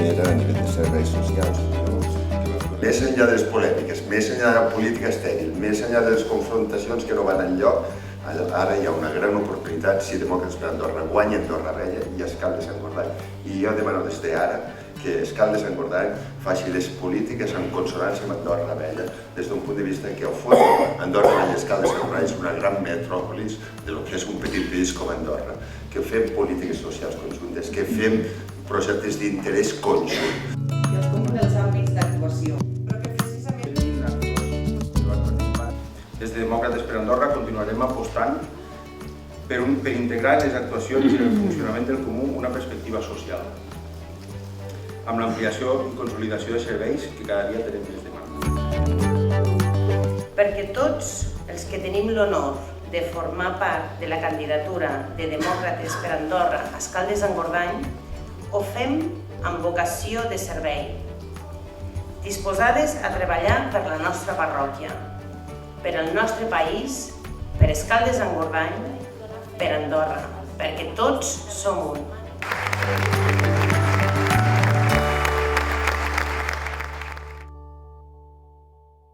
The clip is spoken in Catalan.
millora a nivell de serveis socials. Més enllà de les polèmiques, més enllà de la política estèril, més enllà de les confrontacions que no van enlloc, ara hi ha una gran oportunitat si Demòcrates per Andorra guanya Andorra Vella i Escal de Sant Gordany. I jo demano des d'ara que Escal de Sant Gordany faci les polítiques en consonància amb Andorra Vella, des d'un punt de vista que al fons Andorra Vella i Escal de Sant Gordany és una gran metròpolis de lo que és un petit país com Andorra, que fem polítiques socials conjuntes, que fem projectes d'interès conjunt. I els comuns dels àmbits d'actuació. Des de Demòcrates per Andorra continuarem apostant per integrar en les actuacions i en el funcionament del comú una perspectiva social, amb l'ampliació i consolidació de serveis que cada dia tenim més demanda. Perquè tots els que tenim l'honor de formar part de la candidatura de Demòcrates per Andorra a Escal de Sant Gordany ho fem amb vocació de servei, disposades a treballar per la nostra parròquia, per al nostre país, per Escal de Sant Gordany, per Andorra, perquè tots som un.